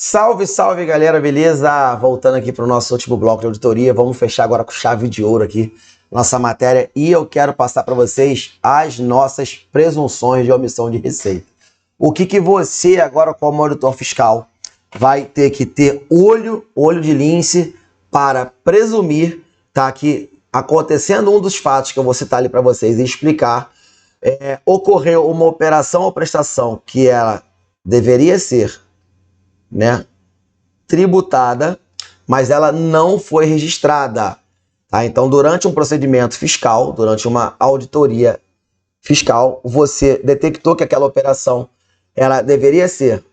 Salve, salve galera, beleza? Voltando aqui para o nosso último bloco de auditoria, vamos fechar agora com chave de ouro aqui nossa matéria e eu quero passar para vocês as nossas presunções de omissão de receita. O que você agora como auditor fiscal vai ter que ter olho de lince para presumir, tá, que acontecendo um dos fatos que eu vou citar ali para vocês e explicar, ocorreu uma operação ou prestação que ela deveria ser, né, tributada, mas ela não foi registrada. Tá? Então, durante um procedimento fiscal, durante uma auditoria fiscal, você detectou que aquela operação ela deveria ser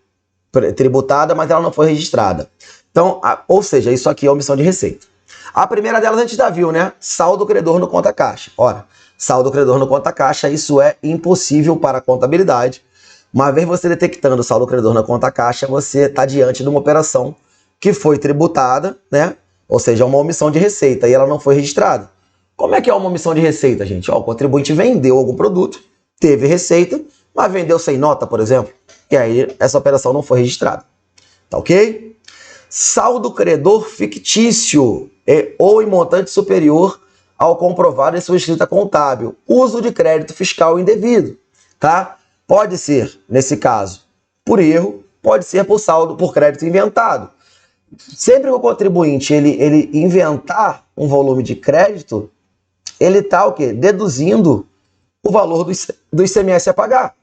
tributada, mas ela não foi registrada. Então, ou seja, isso aqui é omissão de receita. A primeira delas a gente já viu, né? Saldo credor no conta caixa. Ora, saldo credor no conta caixa, isso é impossível para a contabilidade. Uma vez você detectando o saldo credor na conta caixa, você está diante de uma operação que foi tributada, né? Ou seja, uma omissão de receita e ela não foi registrada. Como é que é uma omissão de receita, gente? O contribuinte vendeu algum produto, teve receita, mas vendeu sem nota, por exemplo, e aí essa operação não foi registrada. Tá ok? Saldo credor fictício ou em montante superior ao comprovado em sua escrita contábil. Uso de crédito fiscal indevido, tá? Pode ser, nesse caso, por erro, pode ser por crédito inventado. Sempre que o contribuinte ele inventar um volume de crédito, ele está o quê? Deduzindo o valor do ICMS a pagar,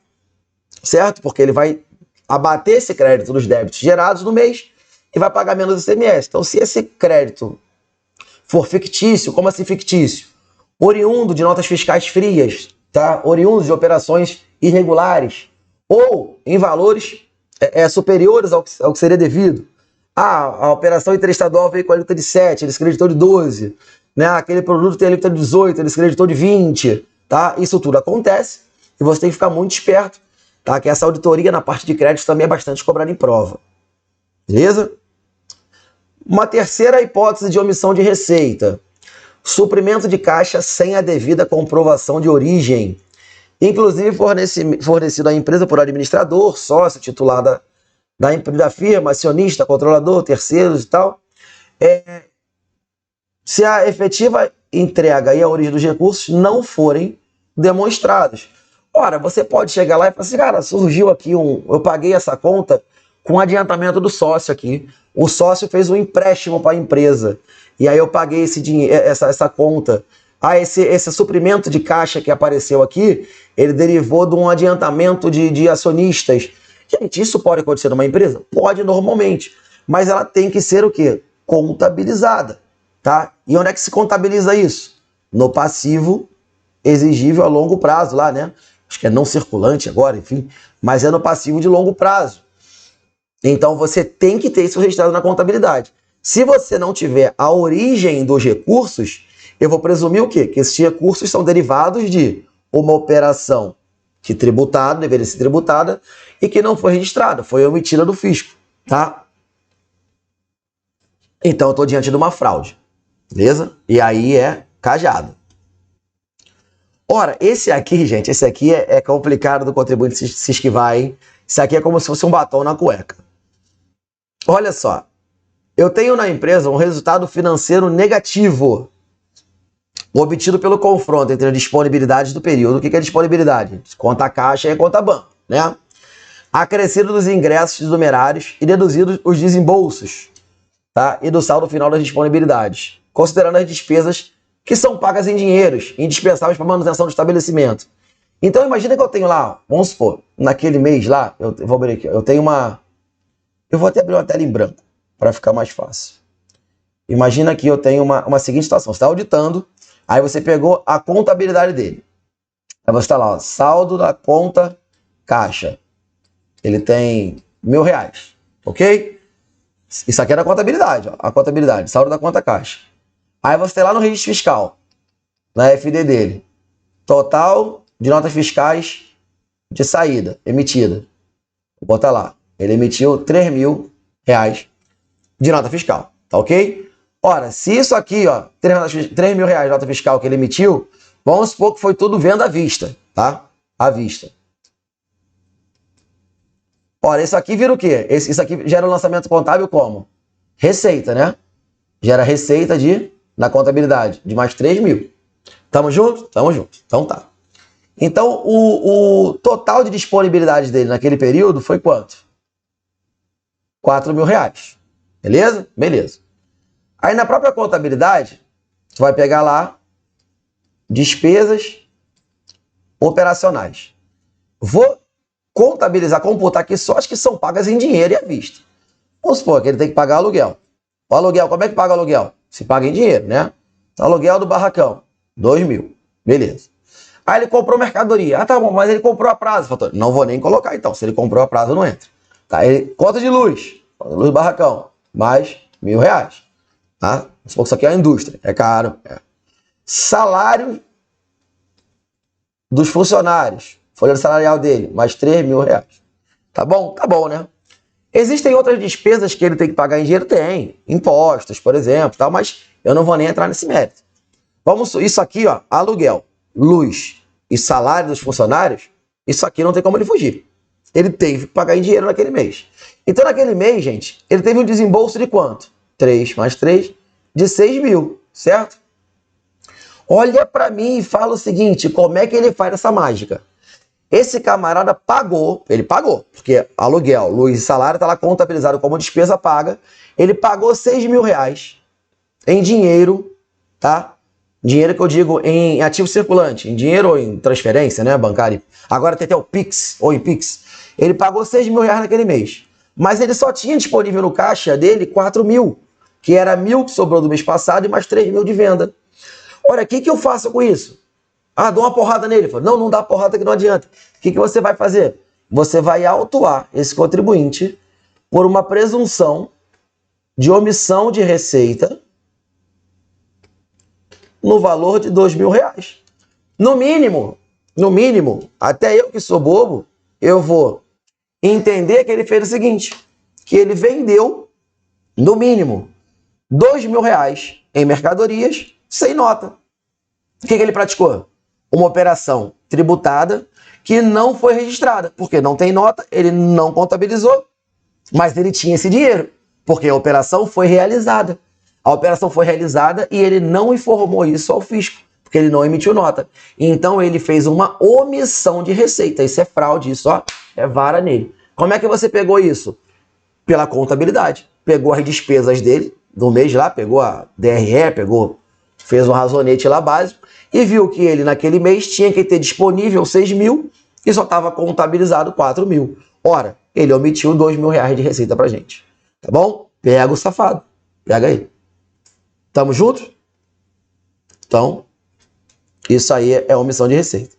certo? Porque ele vai abater esse crédito dos débitos gerados no mês e vai pagar menos ICMS. Então, se esse crédito for fictício, como assim fictício? Oriundo de notas fiscais frias, tá? Oriundo de operações irregulares ou em valores superiores ao que seria devido. A operação interestadual veio com a alíquota de 7, ele se creditou de 12, né? Aquele produto tem a alíquota de 18, ele se creditou de 20, tá? Isso tudo acontece e você tem que ficar muito esperto, tá? Que essa auditoria na parte de crédito também é bastante cobrada em prova. Beleza? Uma terceira hipótese de omissão de receita: suprimento de caixa sem a devida comprovação de origem, inclusive fornecido à empresa por administrador, sócio, titular da firma, acionista, controlador, terceiros e tal. Se a efetiva entrega e a origem dos recursos não forem demonstrados. Ora, você pode chegar lá e falar assim, cara, surgiu aqui eu paguei essa conta com adiantamento do sócio aqui. O sócio fez um empréstimo para a empresa. E aí eu paguei esse dinheiro, essa conta. Esse suprimento de caixa que apareceu aqui, ele derivou de um adiantamento de acionistas. Gente, isso pode acontecer numa empresa? Pode normalmente. Mas ela tem que ser o quê? Contabilizada. Tá? E onde é que se contabiliza isso? No passivo exigível a longo prazo lá, né? Acho que é não circulante agora, enfim. Mas é no passivo de longo prazo. Então você tem que ter isso registrado na contabilidade. Se você não tiver a origem dos recursos, eu vou presumir o quê? Que esses recursos são derivados de uma operação que deveria ser tributada e que não foi registrada, foi omitida do fisco, tá? Então eu estou diante de uma fraude, beleza? E aí é cajado. Ora, esse aqui, gente, esse aqui é complicado do contribuinte se esquivar, hein? Isso aqui é como se fosse um batom na cueca. Olha só, eu tenho na empresa um resultado financeiro negativo, obtido pelo confronto entre a disponibilidade do período. O que é disponibilidade? Conta caixa e conta banco, né? Acrescido dos ingressos numerários e deduzidos os desembolsos, tá? E do saldo final das disponibilidades, considerando as despesas que são pagas em dinheiros, indispensáveis para a manutenção do estabelecimento. Então imagina que eu tenho lá, vamos supor, naquele mês lá, eu vou abrir aqui, eu vou até abrir uma tela em branco, para ficar mais fácil. Imagina que eu tenho uma seguinte situação, você está auditando, aí você pegou a contabilidade dele. Aí você está lá, ó, saldo da conta caixa. Ele tem R$1.000, ok? Isso aqui é da contabilidade, ó, a contabilidade, saldo da conta caixa. Aí você tem lá no registro fiscal, na FD dele, total de notas fiscais de saída, emitida. Vou botar lá, ele emitiu R$3.000 de nota fiscal, tá ok? Ora, se isso aqui, ó, R$3.000 de nota fiscal que ele emitiu, vamos supor que foi tudo venda à vista, tá? À vista. Olha, isso aqui vira o quê? Isso aqui gera um lançamento contábil como? Receita, né? Gera receita na contabilidade de mais 3 mil. Tamo junto? Tamo junto. Então tá. Então, o total de disponibilidade dele naquele período foi quanto? 4 mil reais. Beleza? Beleza. Aí na própria contabilidade, tu vai pegar lá despesas operacionais. Vou contabilizar, computar aqui só as que são pagas em dinheiro e à vista. Vamos supor que ele tem que pagar aluguel. O aluguel, como é que paga o aluguel? Se paga em dinheiro, né? Então, aluguel do barracão, 2 mil. Beleza. Aí ele comprou mercadoria. Ah, tá bom, mas ele comprou a prazo. Falou, não vou nem colocar então. Se ele comprou a prazo, não entra. Tá, conta de luz. Luz do barracão, mais 1.000 reais. Tá? Vamos supor que isso aqui é a indústria. É caro. É. Salário dos funcionários. Folha salarial dele, mais 3 mil reais. Tá bom? Tá bom, né? Existem outras despesas que ele tem que pagar em dinheiro? Tem. Impostos, por exemplo, tal, mas eu não vou nem entrar nesse mérito. Isso aqui, ó, aluguel, luz e salário dos funcionários, isso aqui não tem como ele fugir. Ele teve que pagar em dinheiro naquele mês. Então, naquele mês, gente, ele teve um desembolso de quanto? 3 mais 3, de 6 mil, certo? Olha para mim e fala o seguinte, como é que ele faz essa mágica? Esse camarada pagou, ele pagou, porque aluguel, luz e salário está lá contabilizado como despesa paga. Ele pagou 6 mil reais em dinheiro, tá? Dinheiro que eu digo em ativo circulante, em dinheiro ou em transferência, né, bancária. Agora tem até o Pix, ou em Pix. Ele pagou 6 mil reais naquele mês. Mas ele só tinha disponível no caixa dele 4 mil, que era 1.000 que sobrou do mês passado e mais 3 mil de venda. Olha, o que eu faço com isso? Ah, dou uma porrada nele. Falo, não dá porrada que não adianta. O que você vai fazer? Você vai autuar esse contribuinte por uma presunção de omissão de receita no valor de 2 mil reais. No mínimo, até eu que sou bobo, eu vou entender que ele fez o seguinte, que ele vendeu, no mínimo, 2 mil reais em mercadorias sem nota. O que ele praticou? Uma operação tributada que não foi registrada, porque não tem nota, ele não contabilizou, mas ele tinha esse dinheiro, porque a operação foi realizada. A operação foi realizada e ele não informou isso ao fisco, porque ele não emitiu nota. Então ele fez uma omissão de receita. Isso é fraude, isso ó, é vara nele. Como é que você pegou isso? Pela contabilidade. Pegou as despesas dele, do mês lá, pegou a DRE, fez um razonete lá básico, e viu que ele naquele mês tinha que ter disponível 6 mil e só estava contabilizado 4 mil. Ora, ele omitiu 2 mil reais de receita pra gente. Tá bom? Pega o safado. Pega aí. Tamo junto? Então, isso aí é omissão de receita.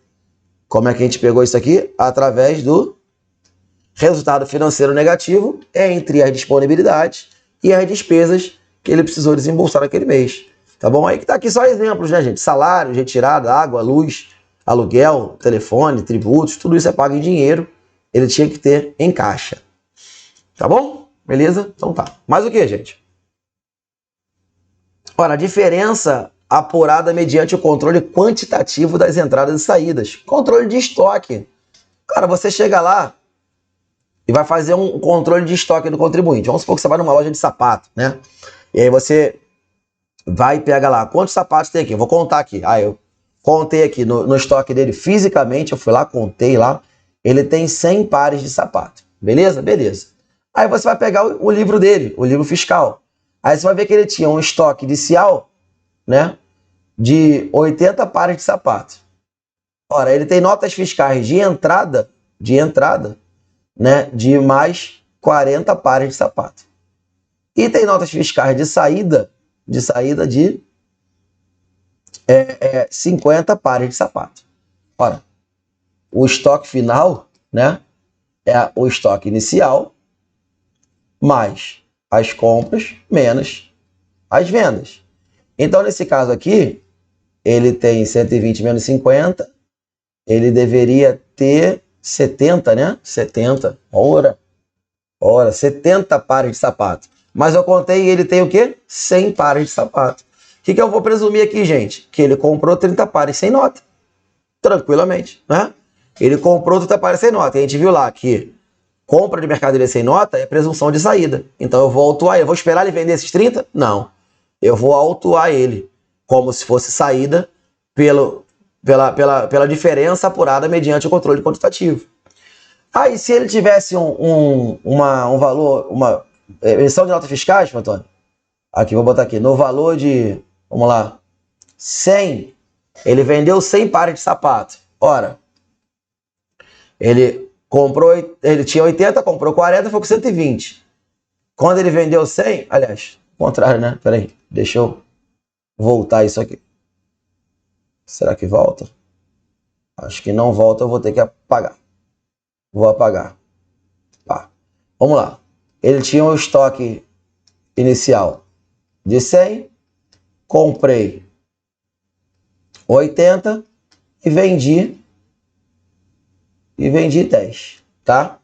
Como é que a gente pegou isso aqui? Através do resultado financeiro negativo entre as disponibilidades e as despesas que ele precisou desembolsar naquele mês. Tá bom? Aí que tá aqui só exemplos, né, gente? Salário, retirada, água, luz, aluguel, telefone, tributos, tudo isso é pago em dinheiro. Ele tinha que ter em caixa. Tá bom? Beleza? Então tá. Mais o que, gente? Ora, a diferença apurada mediante o controle quantitativo das entradas e saídas. Controle de estoque. Cara, você chega lá e vai fazer um controle de estoque do contribuinte. Vamos supor que você vai numa loja de sapato, né? E aí você vai e pega lá, quantos sapatos tem aqui? Eu vou contar aqui. Ah, eu contei aqui no estoque dele fisicamente, eu fui lá, contei lá. Ele tem 100 pares de sapato. Beleza? Beleza. Aí você vai pegar o livro dele, o livro fiscal. Aí você vai ver que ele tinha um estoque inicial, né, de 80 pares de sapato. Ora, ele tem notas fiscais de entrada, né, de mais 40 pares de sapato. E tem notas fiscais de saída de 50 pares de sapato. Ora, o estoque final, né, é o estoque inicial mais as compras menos as vendas. Então, nesse caso aqui, ele tem 120 menos 50, ele deveria ter 70, né? 70, ora, 70 pares de sapato. Mas eu contei e ele tem o quê? 100 pares de sapato. O que eu vou presumir aqui, gente? Que ele comprou 30 pares sem nota. Tranquilamente, né? Ele comprou 30 pares sem nota. E a gente viu lá que Compra de mercadoria sem nota é presunção de saída. Então eu vou autuar ele. Eu vou esperar ele vender esses 30? Não. Eu vou autuar ele como se fosse saída pela diferença apurada mediante o controle quantitativo. Aí, se ele tivesse um valor, uma emissão de notas fiscais, Antônio, aqui, vou botar aqui, no valor de, vamos lá, 100, ele vendeu 100 pares de sapato. Ora, ele tinha 80, comprou 40, foi com 120. Quando ele vendeu 100, aliás, contrário, né? Peraí, deixa eu voltar isso aqui. Será que volta? Acho que não volta, eu vou ter que apagar. Vou apagar. Tá. Vamos lá. Ele tinha um estoque inicial de 100, comprei 80 e vendi 10, tá?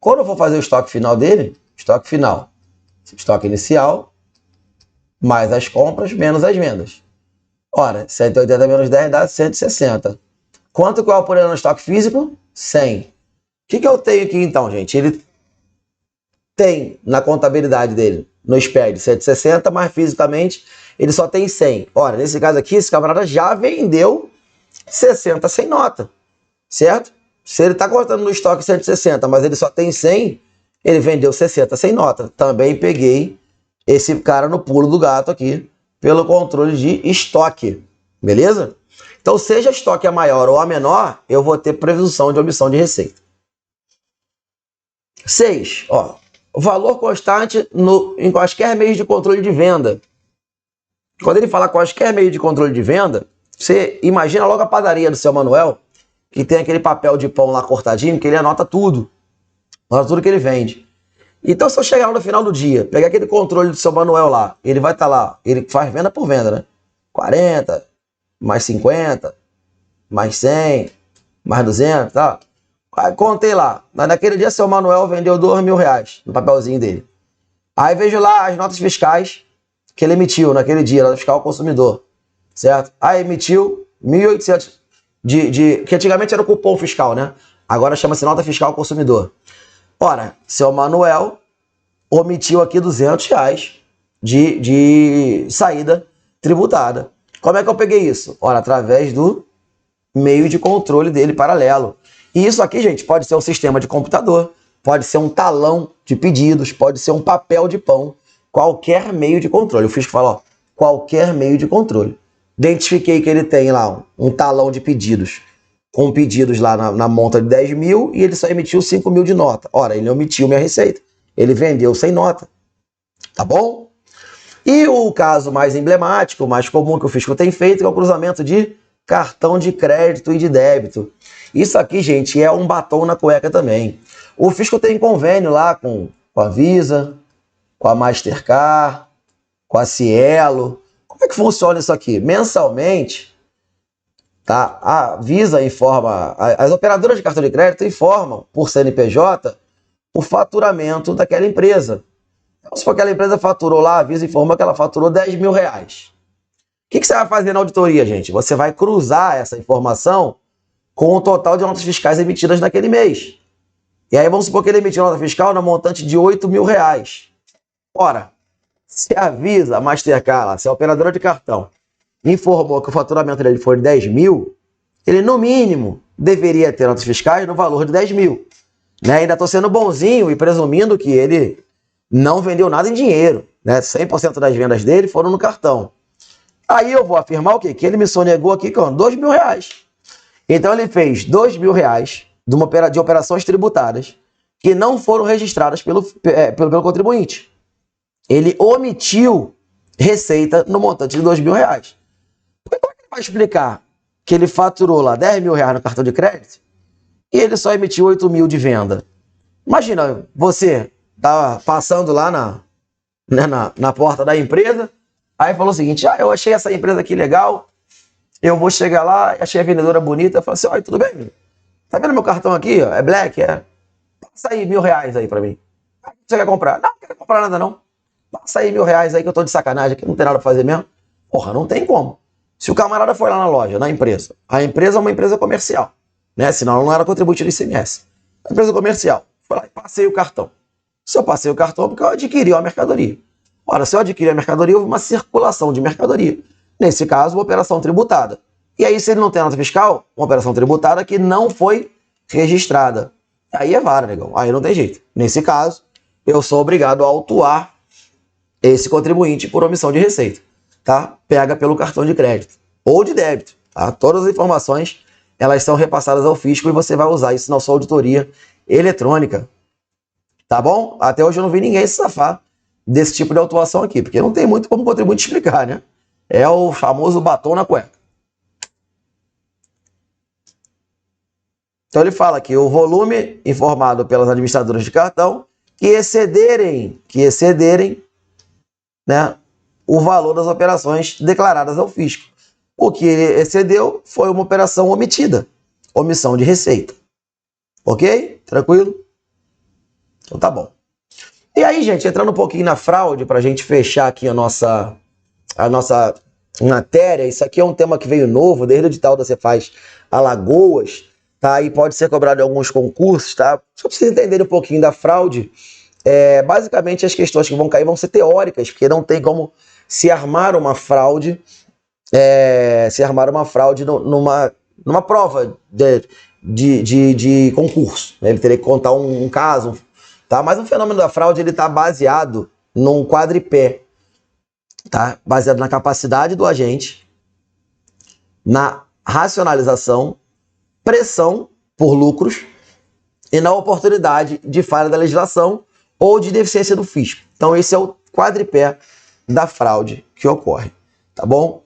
Quando eu for fazer o estoque final dele, estoque inicial, mais as compras, menos as vendas. Ora, 180 menos 10 dá 160. Quanto que eu apurei no estoque físico? 100. O que eu tenho aqui então, gente? Ele tem na contabilidade dele, no SPED, 160, mas fisicamente ele só tem 100. Ora, nesse caso aqui, esse camarada já vendeu 60 sem nota, certo? Se ele está contando no estoque 160, mas ele só tem 100, ele vendeu 60 sem nota. Também peguei esse cara no pulo do gato aqui, pelo controle de estoque, beleza? Então, seja estoque a maior ou a menor, eu vou ter presunção de omissão de receita. 6. Ó, valor constante em quaisquer meios de controle de venda. Quando ele fala quaisquer meio de controle de venda, você imagina logo a padaria do seu Manuel, que tem aquele papel de pão lá cortadinho, que ele anota tudo que ele vende. Então, se eu chegar no final do dia, pegar aquele controle do seu Manuel lá, ele vai estar lá, ele faz venda por venda, né? 40, mais 50, mais 100, mais 200, tá? Aí contei lá, mas naquele dia seu Manuel vendeu R$2.000 no papelzinho dele. Aí vejo lá as notas fiscais que ele emitiu naquele dia, nota fiscal ao consumidor, certo? Aí emitiu 1.800 que antigamente era o cupom fiscal, né? Agora chama-se nota fiscal ao consumidor. Ora, seu Manuel omitiu aqui R$200 de saída tributada. Como é que eu peguei isso? Ora, através do meio de controle dele paralelo. E isso aqui, gente, pode ser um sistema de computador, pode ser um talão de pedidos, pode ser um papel de pão, qualquer meio de controle. O fisco fala, ó, qualquer meio de controle. Identifiquei que ele tem lá um talão de pedidos, com pedidos lá na monta de 10 mil e ele só emitiu 5 mil de nota. Ora, ele omitiu minha receita. Ele vendeu sem nota. Tá bom? E o caso mais emblemático, mais comum que o fisco tem feito é o cruzamento de cartão de crédito e de débito. Isso aqui, gente, é um batom na cueca também. O fisco tem convênio lá com a Visa, com a Mastercard, com a Cielo. Como é que funciona isso aqui? Mensalmente, tá? A Visa informa, as operadoras de cartão de crédito informam por CNPJ o faturamento daquela empresa. Então, se for aquela empresa faturou lá, a Visa informa que ela faturou R$10.000. O que você vai fazer na auditoria, gente? Você vai cruzar essa informação com o total de notas fiscais emitidas naquele mês. E aí vamos supor que ele emitiu nota fiscal na montante de R$8.000. Ora, se a Visa, a Mastercard, se a operadora de cartão informou que o faturamento dele foi de 10 mil, ele no mínimo deveria ter notas fiscais no valor de 10 mil. Né? Ainda estou sendo bonzinho e presumindo que ele não vendeu nada em dinheiro. Né? 100% das vendas dele foram no cartão. Aí eu vou afirmar o quê? Que ele me sonegou aqui com R$2.000. Então ele fez R$2.000 de operações tributadas que não foram registradas pelo contribuinte. Ele omitiu receita no montante de R$2.000. Como é que ele vai explicar que ele faturou lá R$10.000 no cartão de crédito e ele só emitiu 8 mil de venda? Imagina, você tá passando lá na porta da empresa, aí falou o seguinte, eu achei essa empresa aqui legal, eu vou chegar lá, achei a vendedora bonita, eu falei assim, olha, tudo bem? Tá vendo meu cartão aqui? Ó? É black, é? Passa aí R$1.000 aí pra mim. Você quer comprar? Não quero comprar nada não. Passa aí R$1.000 aí que eu tô de sacanagem aqui, não tem nada pra fazer mesmo. Porra, não tem como. Se o camarada for lá na loja, na empresa, a empresa é uma empresa comercial. né? Senão ela não era contribuinte do ICMS. Empresa comercial, foi lá e passei o cartão. Se eu passei o cartão, é porque eu adquiri uma mercadoria. Ora, se eu adquiri a mercadoria, houve uma circulação de mercadoria. Nesse caso, uma operação tributada. E aí, se ele não tem nota fiscal, uma operação tributada que não foi registrada. Aí é vara, negão. Aí não tem jeito. Nesse caso, eu sou obrigado a autuar esse contribuinte por omissão de receita. Tá? Pega pelo cartão de crédito ou de débito. Tá? Todas as informações, elas são repassadas ao fisco e você vai usar isso na sua auditoria eletrônica. Tá bom? Até hoje eu não vi ninguém se safar desse tipo de autuação aqui, porque não tem muito como o contribuinte explicar, né? É o famoso batom na cueca. Então ele fala que o volume informado pelas administradoras de cartão que excederem, né, o valor das operações declaradas ao fisco. O que excedeu foi uma operação omitida, omissão de receita. Ok? Tranquilo? Então tá bom. E aí, gente, entrando um pouquinho na fraude, para a gente fechar aqui a nossa matéria, isso aqui é um tema que veio novo, desde o edital da Cefaz Alagoas, tá? E pode ser cobrado em alguns concursos, tá? Só para vocês entenderem um pouquinho da fraude, basicamente as questões que vão cair vão ser teóricas, porque não tem como se armar uma fraude, numa prova de concurso. Ele teria que contar um caso, tá? Mas o fenômeno da fraude ele está baseado num quadripé, tá? Baseado na capacidade do agente, na racionalização, pressão por lucros e na oportunidade de falha da legislação ou de deficiência do fisco. Então esse é o quadripé da fraude que ocorre, tá bom?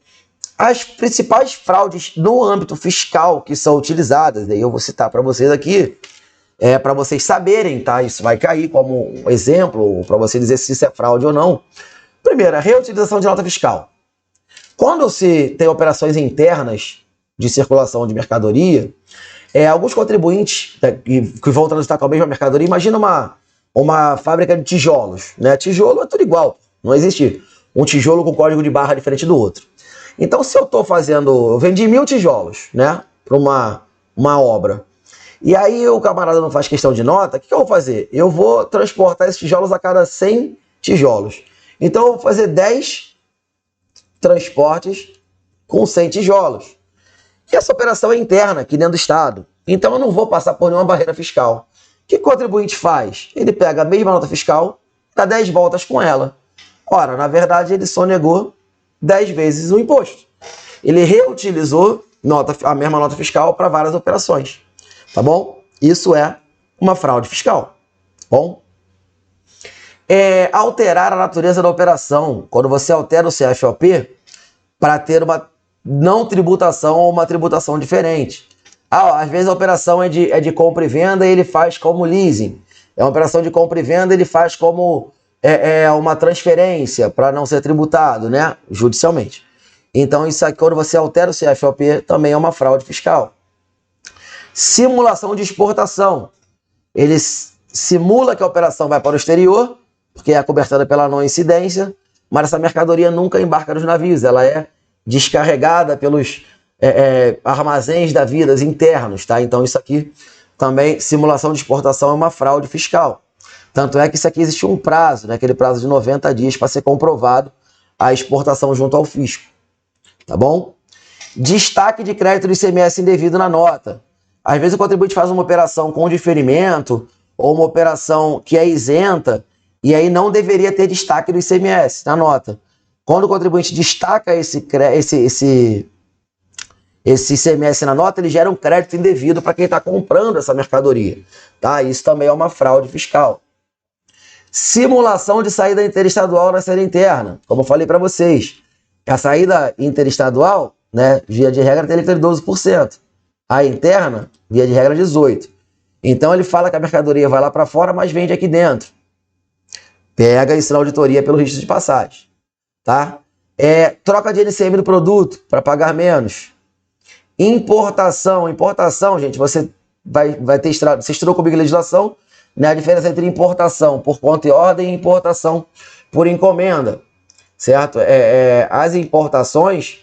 As principais fraudes no âmbito fiscal que são utilizadas, aí eu vou citar para vocês aqui, para vocês saberem, tá? Isso vai cair como um exemplo, para você dizer se isso é fraude ou não. Primeiro, a reutilização de nota fiscal. Quando se tem operações internas de circulação de mercadoria, alguns contribuintes que vão transitar com a mesma mercadoria, imagina uma fábrica de tijolos, né? Tijolo é tudo igual, não existe um tijolo com código de barra diferente do outro. Então, se eu vendi 1000 tijolos, né, para uma obra, e aí o camarada não faz questão de nota, o que eu vou fazer? Eu vou transportar esses tijolos a cada 100 tijolos. Então, eu vou fazer 10 transportes com 100 tijolos. E essa operação é interna, aqui dentro do Estado. Então, eu não vou passar por nenhuma barreira fiscal. O que o contribuinte faz? Ele pega a mesma nota fiscal, dá 10 voltas com ela. Ora, na verdade, ele sonegou 10 vezes o imposto. Ele reutilizou a mesma nota fiscal para várias operações. Tá bom? Isso é uma fraude fiscal. Bom? Alterar a natureza da operação. Quando você altera o CFOP para ter uma não tributação ou uma tributação diferente. Às vezes a operação é de compra e venda e ele faz como leasing. É uma operação de compra e venda, ele faz como uma transferência para não ser tributado, né? Judicialmente. Então, isso aqui, quando você altera o CFOP, também é uma fraude fiscal. Simulação de exportação. Ele simula que a operação vai para o exterior, porque é cobertada pela não incidência, mas essa mercadoria nunca embarca nos navios, ela é descarregada pelos armazéns da vida internos, tá? Então, isso aqui também, simulação de exportação é uma fraude fiscal. Tanto é que isso aqui existe um prazo, né? Aquele prazo de 90 dias para ser comprovado a exportação junto ao fisco. Tá bom? Destaque de crédito do ICMS indevido na nota. Às vezes o contribuinte faz uma operação com diferimento ou uma operação que é isenta e aí não deveria ter destaque do ICMS na nota. Quando o contribuinte destaca esse ICMS na nota, ele gera um crédito indevido para quem está comprando essa mercadoria. Tá? Isso também é uma fraude fiscal. Simulação de saída interestadual na saída interna. Como eu falei para vocês, a saída interestadual, né, via de regra, tem alíquota de 12%. A interna, via de regra, 18%. Então ele fala que a mercadoria vai lá para fora, mas vende aqui dentro. Pega isso na auditoria pelo registro de passagem. Tá? Troca de NCM do produto para pagar menos. Importação, gente, você vai ter estrada. Você estudou comigo a legislação, né? A diferença entre importação por conta e ordem e importação por encomenda, certo? As importações,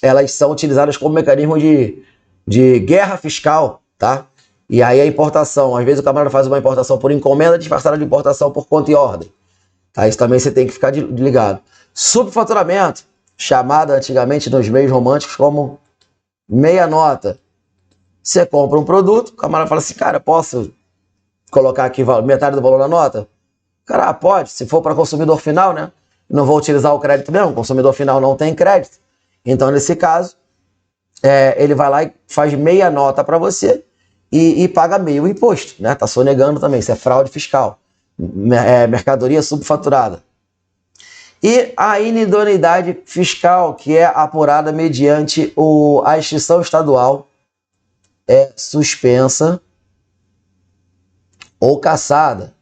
elas são utilizadas como mecanismo de de guerra fiscal, tá? E aí a importação, às vezes o camarada faz uma importação por encomenda disfarçada de importação por conta e ordem. Tá? Isso também você tem que ficar ligado. Subfaturamento, chamado antigamente nos meios românticos como meia nota. Você compra um produto, o camarada fala assim, cara, posso colocar aqui metade do valor na nota? Cara, pode, se for para consumidor final, né? Não vou utilizar o crédito mesmo, o consumidor final não tem crédito. Então, nesse caso, ele vai lá e faz meia nota para você e paga meio imposto, né? Tá sonegando também, isso é fraude fiscal. Mercadoria subfaturada. E a inidoneidade fiscal, que é apurada mediante a extinção estadual, é suspensa ou cassada.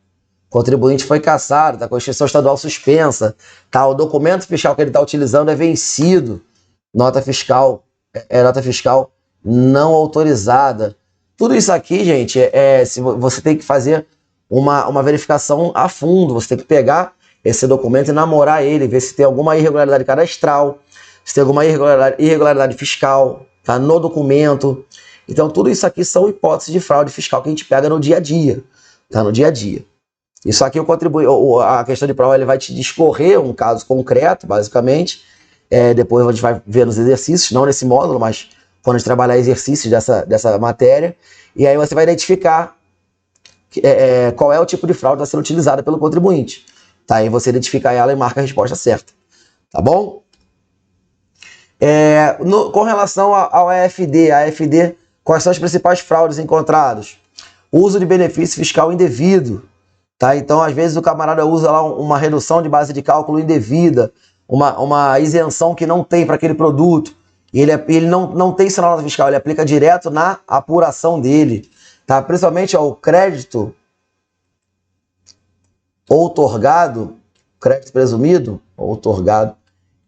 O contribuinte foi cassado, está com a extinção estadual suspensa, tá? O documento fiscal que ele está utilizando é vencido, nota fiscal não autorizada. Tudo isso aqui, gente, se você tem que fazer uma verificação a fundo, você tem que pegar esse documento e namorar ele, ver se tem alguma irregularidade cadastral, se tem alguma irregularidade fiscal, tá? No documento. Então, tudo isso aqui são hipóteses de fraude fiscal que a gente pega no dia a dia, tá? No dia a dia. Isso aqui a questão de prova ele vai te discorrer um caso concreto, basicamente. Depois a gente vai ver nos exercícios, não nesse módulo, mas quando a gente trabalhar exercícios dessa matéria. E aí você vai identificar qual é o tipo de fraude que está sendo utilizada pelo contribuinte. Tá? Aí você identifica ela e marca a resposta certa. Tá bom? Com relação ao AFD, quais são as principais fraudes encontradas? Uso de benefício fiscal indevido. Tá? Então, às vezes, o camarada usa lá uma redução de base de cálculo indevida, uma isenção que não tem para aquele produto. E ele não tem isso na nota fiscal, ele aplica direto na apuração dele. Tá? Principalmente o crédito outorgado, crédito presumido, outorgado,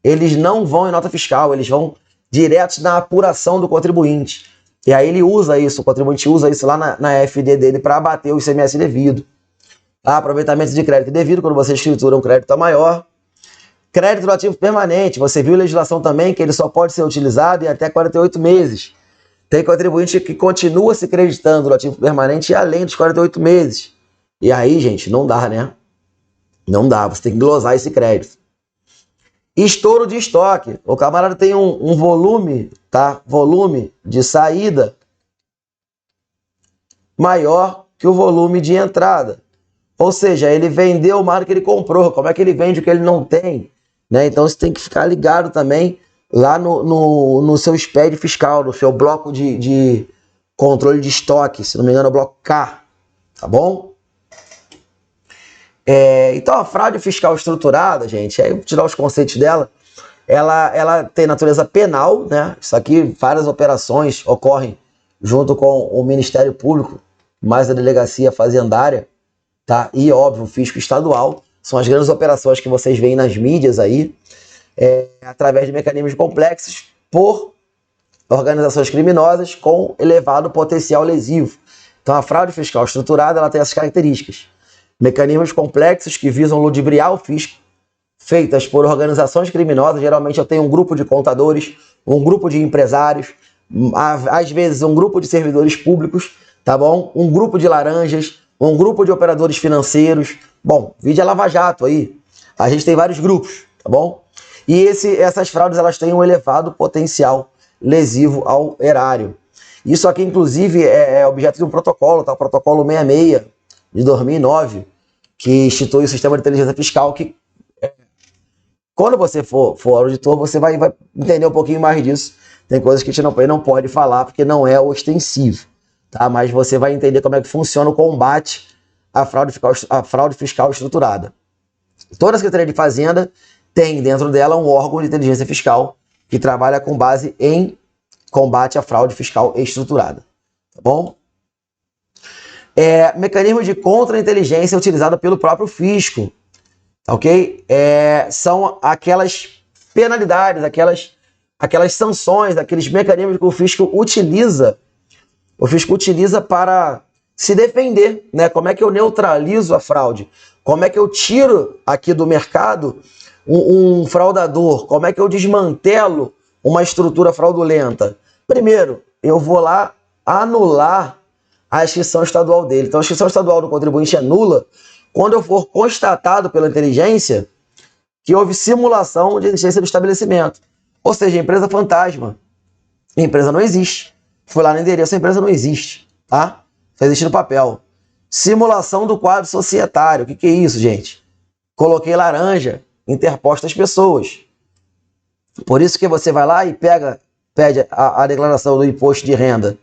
eles não vão em nota fiscal, eles vão direto na apuração do contribuinte. E aí ele usa isso, o contribuinte usa isso lá na FD dele para abater o ICMS devido. Tá? Aproveitamento de crédito devido, quando você escritura um crédito maior. Crédito do ativo permanente, você viu a legislação também que ele só pode ser utilizado em até 48 meses. Tem contribuinte que continua se creditando no ativo permanente além dos 48 meses. E aí, gente, não dá, né? Não dá, você tem que glosar esse crédito. Estouro de estoque. O camarada tem um volume, tá? Volume de saída maior que o volume de entrada. Ou seja, ele vendeu mais do que ele comprou. Como é que ele vende o que ele não tem? Né? Então você tem que ficar ligado também lá no seu SPED fiscal, no seu bloco de controle de estoque. Se não me engano, é o bloco K. Tá bom? Então a fraude fiscal estruturada, gente, aí eu vou tirar os conceitos dela, ela tem natureza penal, né? Isso aqui, várias operações ocorrem junto com o Ministério Público, mais a Delegacia Fazendária, tá? E, óbvio, o fisco estadual. São as grandes operações que vocês veem nas mídias aí, através de mecanismos complexos por organizações criminosas com elevado potencial lesivo. Então a fraude fiscal estruturada ela tem essas características. Mecanismos complexos que visam ludibriar o fisco, feitas por organizações criminosas. Geralmente eu tenho um grupo de contadores, um grupo de empresários, às vezes um grupo de servidores públicos, tá bom? Um grupo de laranjas, um grupo de operadores financeiros. Bom, vídeo Lava Jato aí. A gente tem vários grupos, tá bom? E essas fraudes elas têm um elevado potencial lesivo ao erário. Isso aqui, inclusive, é objeto de um protocolo, tá? O protocolo 66 de 2009, que institui o sistema de inteligência fiscal, que quando você for auditor, você vai entender um pouquinho mais disso. Tem coisas que a gente não pode falar, porque não é ostensivo, tá? Mas você vai entender como é que funciona o combate à fraude fiscal estruturada. Toda a Secretaria de Fazenda tem dentro dela um órgão de inteligência fiscal que trabalha com base em combate à fraude fiscal estruturada, tá bom? Mecanismo de contra-inteligência utilizado pelo próprio fisco, ok? São aquelas penalidades, aquelas sanções, aqueles mecanismos que o fisco utiliza para se defender, né? Como é que eu neutralizo a fraude? Como é que eu tiro aqui do mercado um fraudador? Como é que eu desmantelo uma estrutura fraudulenta? Primeiro, eu vou lá anular a inscrição estadual dele. Então, a inscrição estadual do contribuinte é nula quando eu for constatado pela inteligência que houve simulação de existência do estabelecimento. Ou seja, empresa fantasma. A empresa não existe. Fui lá no endereço, a empresa não existe. Tá? Só existe no papel. Simulação do quadro societário. O que é isso, gente? Coloquei laranja, interposta às pessoas. Por isso que você vai lá e pede a declaração do imposto de renda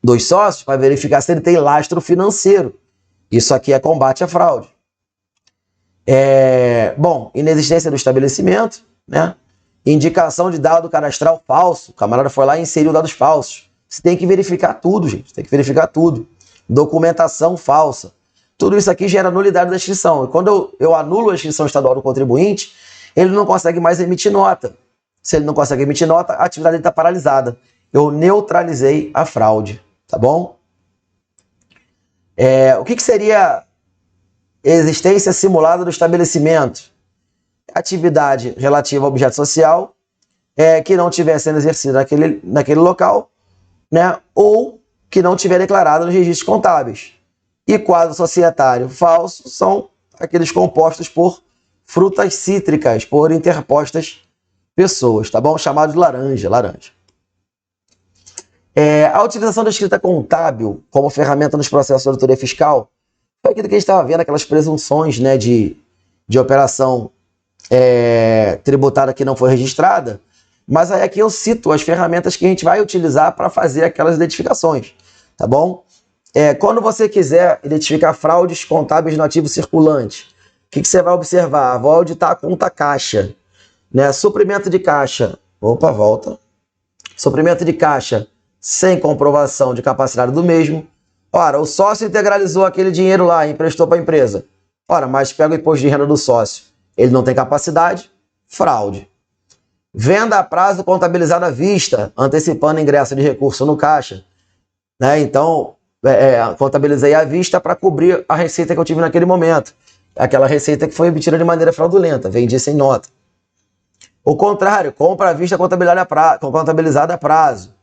dos sócios para verificar se ele tem lastro financeiro. Isso aqui é combate à fraude. Bom, inexistência do estabelecimento, né? Indicação de dado cadastral falso. O camarada foi lá e inseriu dados falsos. Você tem que verificar tudo, gente. Tem que verificar tudo. Documentação falsa. Tudo isso aqui gera nulidade da inscrição. E quando eu anulo a inscrição estadual do contribuinte, ele não consegue mais emitir nota. Se ele não consegue emitir nota, a atividade está paralisada. Eu neutralizei a fraude. Tá bom? O que seria existência simulada do estabelecimento? Atividade relativa ao objeto social que não estiver sendo exercida naquele local, né? Ou que não estiver declarada nos registros contábeis. E quadro societário falso são aqueles compostos por frutas cítricas, por interpostas pessoas, tá bom? Chamado de laranja. A utilização da escrita contábil como ferramenta nos processos de auditoria fiscal foi aquilo que a gente estava vendo, aquelas presunções, né, de operação tributária que não foi registrada, mas aí aqui eu cito as ferramentas que a gente vai utilizar para fazer aquelas identificações, tá bom? Quando você quiser identificar fraudes contábeis no ativo circulante, o que você vai observar? Vou auditar a conta caixa, né? Suprimento de caixa, suprimento de caixa sem comprovação de capacidade do mesmo. Ora, o sócio integralizou aquele dinheiro lá e emprestou para a empresa. Ora, mas pega o imposto de renda do sócio. Ele não tem capacidade? Fraude. Venda a prazo contabilizada à vista, antecipando ingresso de recurso no caixa. Né? Então, contabilizei à vista para cobrir a receita que eu tive naquele momento. Aquela receita que foi obtida de maneira fraudulenta, vendi sem nota. O contrário, compra à vista contabilizada a prazo.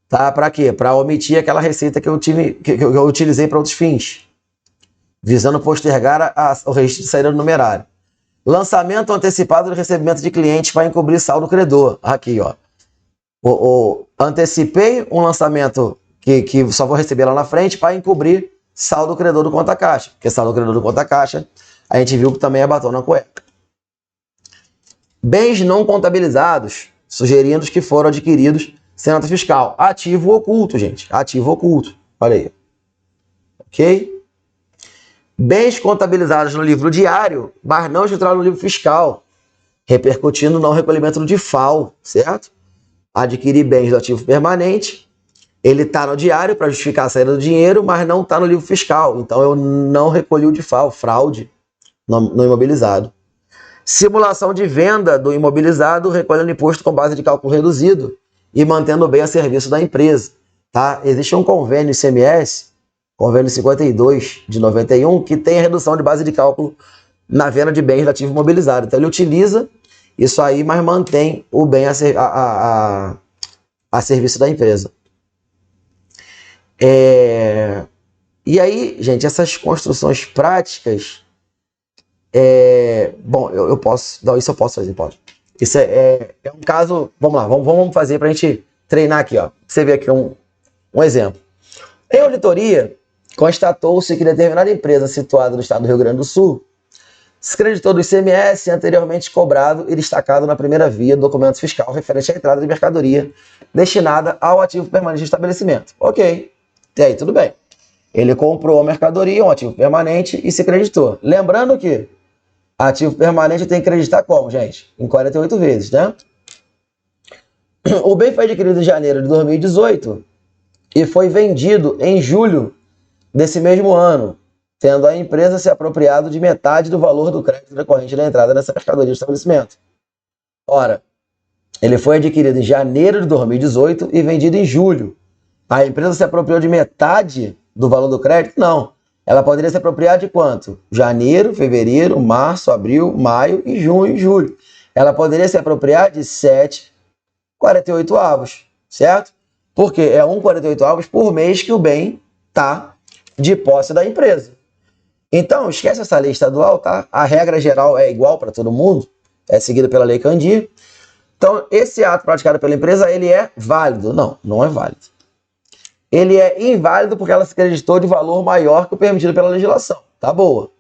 Tá? Para quê? Para omitir aquela receita que eu utilizei para outros fins, visando postergar o registro de saída do numerário. Lançamento antecipado de recebimento de clientes para encobrir saldo credor. Aqui, ó. Antecipei um lançamento que só vou receber lá na frente para encobrir saldo credor do conta caixa. Porque saldo credor do conta caixa, a gente viu que também é batom na cueca. Bens não contabilizados, sugerindo que foram adquiridos sem nota fiscal. Ativo oculto, gente. Ativo oculto. Olha aí. Ok? Bens contabilizados no livro diário, mas não registrados no livro fiscal, repercutindo no não recolhimento do DIFAL, certo? Adquirir bens do ativo permanente, ele está no diário para justificar a saída do dinheiro, mas não está no livro fiscal. Então eu não recolhi o DIFAL, fraude no imobilizado. Simulação de venda do imobilizado, recolhendo imposto com base de cálculo reduzido e mantendo o bem a serviço da empresa. Tá? Existe um convênio ICMS, convênio 52 de 91, que tem a redução de base de cálculo na venda de bens do ativo imobilizado. Então ele utiliza isso aí, mas mantém o bem a serviço da empresa. E aí, gente, essas construções práticas, bom, eu posso, não, isso eu posso fazer, pode. Isso é um caso, vamos lá, vamos fazer para a gente treinar aqui, ó. Você vê aqui um exemplo. Em auditoria, constatou-se que determinada empresa situada no estado do Rio Grande do Sul se creditou do ICMS anteriormente cobrado e destacado na primeira via do documento fiscal referente à entrada de mercadoria destinada ao ativo permanente do estabelecimento. Ok, e aí tudo bem. Ele comprou a mercadoria, um ativo permanente, e se creditou. Lembrando que ativo permanente tem que creditar como, gente? Em 48 vezes, né? O bem foi adquirido em janeiro de 2018 e foi vendido em julho desse mesmo ano, tendo a empresa se apropriado de metade do valor do crédito decorrente da entrada nessa mercadoria do estabelecimento. Ora, ele foi adquirido em janeiro de 2018 e vendido em julho. A empresa se apropriou de metade do valor do crédito? Não. Ela poderia se apropriar de quanto? Janeiro, fevereiro, março, abril, maio e junho e julho. Ela poderia se apropriar de 7,48 avos, certo? Porque é 1,48 avos por mês que o bem está de posse da empresa. Então, esquece essa lei estadual, tá? A regra geral é igual para todo mundo, é seguida pela Lei Candir. Então, esse ato praticado pela empresa, ele é válido? Não, não é válido. Ele é inválido porque ela se creditou de valor maior que o permitido pela legislação. Tá boa.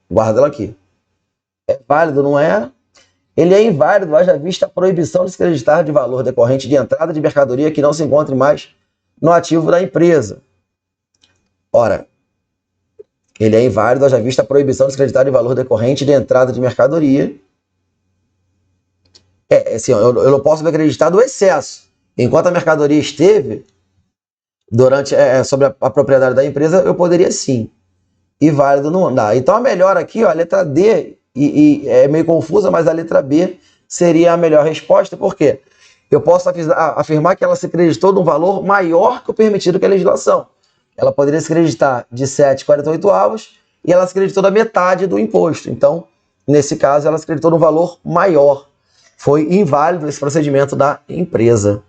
Guarda ela aqui. É válido, não é? Ele é inválido, haja vista a proibição de se creditar de valor decorrente de entrada de mercadoria que não se encontre mais no ativo da empresa. Ora, ele é inválido, haja vista a proibição de se creditar de valor decorrente de entrada de mercadoria. Assim, eu não posso me acreditar do excesso. Enquanto a mercadoria esteve sobre a propriedade da empresa, eu poderia sim. E válido não dá. Então a melhor aqui, ó, a letra D, e é meio confusa, mas a letra B seria a melhor resposta. Por quê? Eu posso afirmar que ela se creditou de um valor maior que o permitido pela legislação. Ela poderia se creditar de 7,48 avos e ela se creditou da metade do imposto. Então, nesse caso, ela se creditou de um valor maior. Foi inválido esse procedimento da empresa.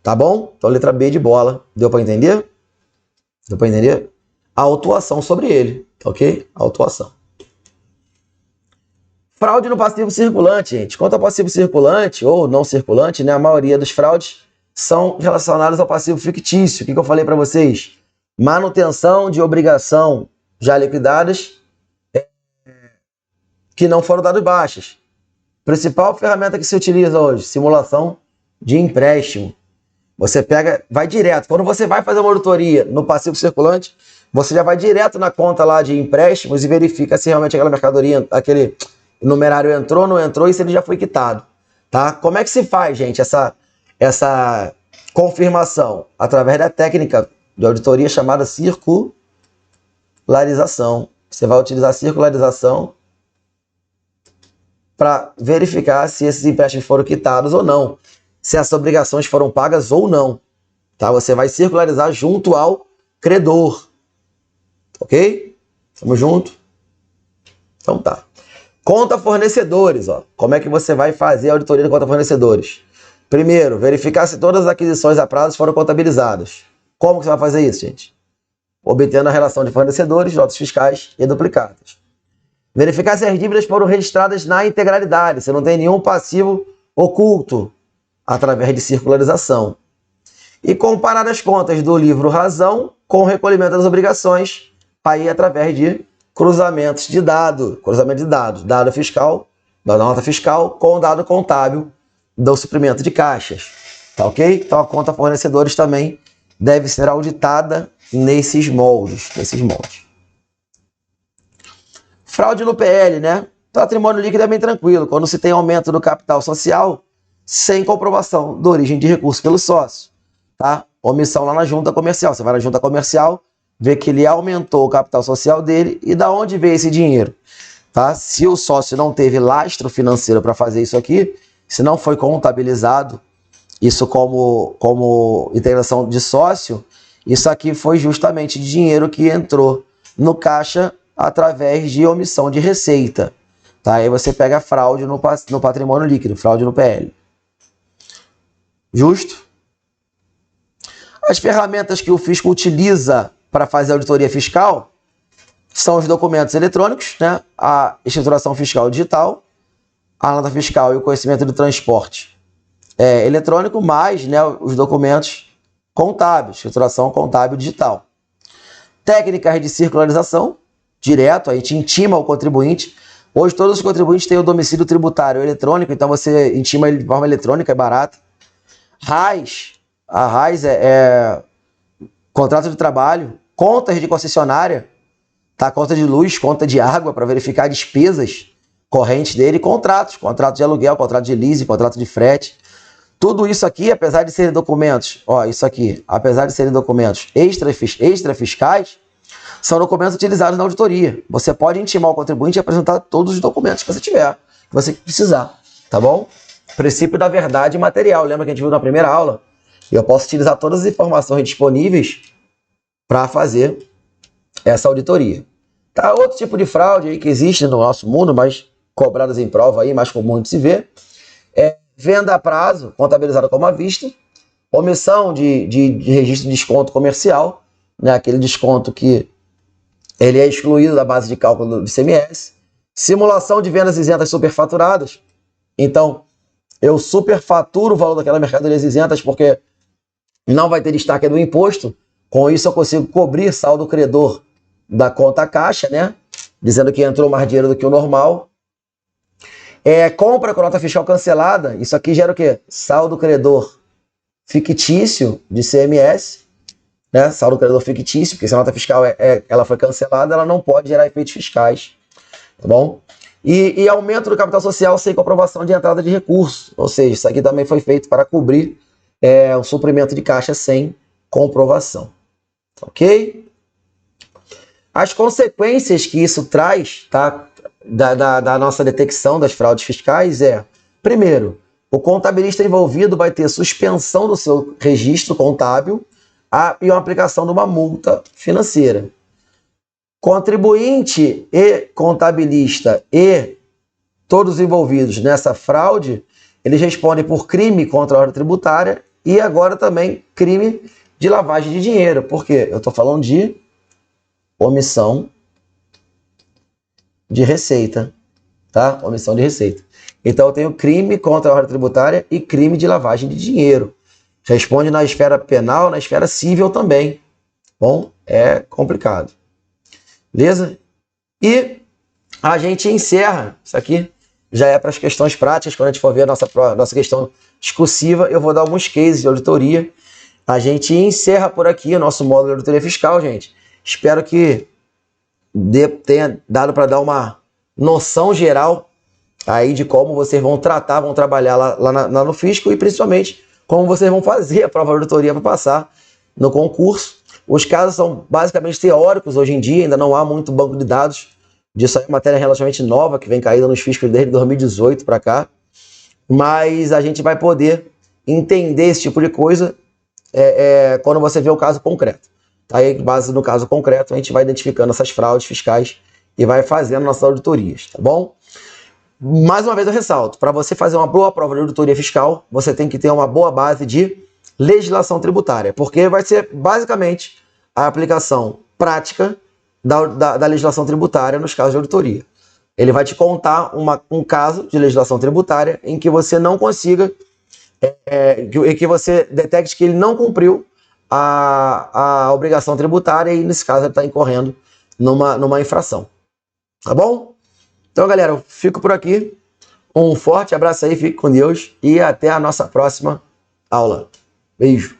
Tá bom? Então, letra B de bola. Deu para entender? Deu para entender? A autuação sobre ele, ok? A autuação. Fraude no passivo circulante, gente. Quanto ao passivo circulante ou não circulante, né, a maioria dos fraudes são relacionados ao passivo fictício. O que eu falei para vocês? Manutenção de obrigação já liquidadas que não foram dadas baixas. Principal ferramenta que se utiliza hoje, simulação de empréstimo. Você pega, vai direto. Quando você vai fazer uma auditoria no passivo circulante, você já vai direto na conta lá de empréstimos e verifica se realmente aquela mercadoria, aquele numerário entrou, não entrou e se ele já foi quitado. Tá? Como é que se faz, gente, essa confirmação? Através da técnica de auditoria chamada circularização. Você vai utilizar a circularização para verificar se esses empréstimos foram quitados ou não, se essas obrigações foram pagas ou não. Tá? Você vai circularizar junto ao credor. Ok? Tamo junto? Então tá. Conta fornecedores. Ó. Como é que você vai fazer a auditoria de conta fornecedores? Primeiro, verificar se todas as aquisições a prazo foram contabilizadas. Como que você vai fazer isso, gente? Obtendo a relação de fornecedores, notas fiscais e duplicadas. Verificar se as dívidas foram registradas na integralidade, se não tem nenhum passivo oculto, através de circularização. E comparar as contas do livro Razão com o recolhimento das obrigações, aí através de cruzamentos de dados, dado fiscal, da nota fiscal com o dado contábil do suprimento de caixas. Tá ok? Então a conta fornecedores também deve ser auditada nesses moldes. Fraude no PL, né? Patrimônio líquido é bem tranquilo. Quando se tem aumento do capital social, sem comprovação da origem de recurso pelo sócio, tá? Omissão lá na junta comercial. Você vai na junta comercial, vê que ele aumentou o capital social dele e da onde veio esse dinheiro, tá? Se o sócio não teve lastro financeiro para fazer isso aqui, se não foi contabilizado isso como integração de sócio, isso aqui foi justamente dinheiro que entrou no caixa através de omissão de receita. Tá? Aí você pega fraude no patrimônio líquido, fraude no PL. Justo? As ferramentas que o fisco utiliza para fazer a auditoria fiscal são os documentos eletrônicos, né? A escrituração fiscal digital, a nota fiscal e o conhecimento do transporte eletrônico, mais, né, os documentos contábeis, escrituração contábil digital. Técnicas de circularização, direto, a gente intima o contribuinte. Hoje todos os contribuintes têm o domicílio tributário eletrônico, então você intima ele de forma eletrônica, é barato. RAIS, a RAIS é contrato de trabalho, contas de concessionária, tá? Conta de luz, conta de água, para verificar despesas correntes dele, contrato de aluguel, contrato de leasing, contrato de frete. Tudo isso aqui, apesar de serem documentos, apesar de serem documentos extrafiscais, são documentos utilizados na auditoria. Você pode intimar o contribuinte e apresentar todos os documentos que você tiver, que você precisar, tá bom? Princípio da verdade material. Lembra que a gente viu na primeira aula? Eu posso utilizar todas as informações disponíveis para fazer essa auditoria. Tá? Outro tipo de fraude aí que existe no nosso mundo, mas cobradas em prova aí, mais comum de se ver, é venda a prazo, contabilizada como à vista, Omissão de registro de desconto comercial, né? Aquele desconto que ele é excluído da base de cálculo do ICMS. Simulação de vendas isentas superfaturadas. Então, eu superfaturo o valor daquelas mercadorias isentas porque não vai ter destaque do imposto. Com isso, eu consigo cobrir saldo credor da conta caixa, né? Dizendo que entrou mais dinheiro do que o normal. Compra com nota fiscal cancelada. Isso aqui gera o quê? Saldo credor fictício de CMS, né? Saldo credor fictício, porque se a nota fiscal ela foi cancelada, ela não pode gerar efeitos fiscais, tá bom? E aumento do capital social sem comprovação de entrada de recursos, ou seja, isso aqui também foi feito para cobrir o suprimento de caixa sem comprovação, ok? As consequências que isso traz, tá, da nossa detecção das fraudes fiscais primeiro, o contabilista envolvido vai ter suspensão do seu registro contábil e uma aplicação de uma multa financeira. Contribuinte e contabilista e todos envolvidos nessa fraude, eles respondem por crime contra a ordem tributária e agora também crime de lavagem de dinheiro. Por quê? Eu estou falando de omissão de receita, tá? Omissão de receita. Então eu tenho crime contra a ordem tributária e crime de lavagem de dinheiro. Responde na esfera penal, na esfera civil também. Bom, é complicado. Beleza? E a gente encerra. Isso aqui já é para as questões práticas. Quando a gente for ver a nossa questão discursiva, eu vou dar alguns cases de auditoria. A gente encerra por aqui o nosso módulo de auditoria fiscal, gente. Espero que tenha dado para dar uma noção geral aí de como vocês vão trabalhar lá no fisco e principalmente como vocês vão fazer a prova de auditoria para passar no concurso. Os casos são basicamente teóricos hoje em dia, ainda não há muito banco de dados disso aí, é uma matéria relativamente nova que vem caída nos fiscos desde 2018 para cá, mas a gente vai poder entender esse tipo de coisa quando você vê o caso concreto. Aí, com base no caso concreto, a gente vai identificando essas fraudes fiscais e vai fazendo nossas auditorias, tá bom? Mais uma vez eu ressalto, para você fazer uma boa prova de auditoria fiscal, você tem que ter uma boa base de legislação tributária, porque vai ser basicamente a aplicação prática da legislação tributária nos casos de auditoria. Ele vai te contar um caso de legislação tributária em que você não consiga, em que você detecte que ele não cumpriu a obrigação tributária e, nesse caso, ele está incorrendo numa infração. Tá bom? Então, galera, eu fico por aqui. Um forte abraço aí, fique com Deus e até a nossa próxima aula. Beijo!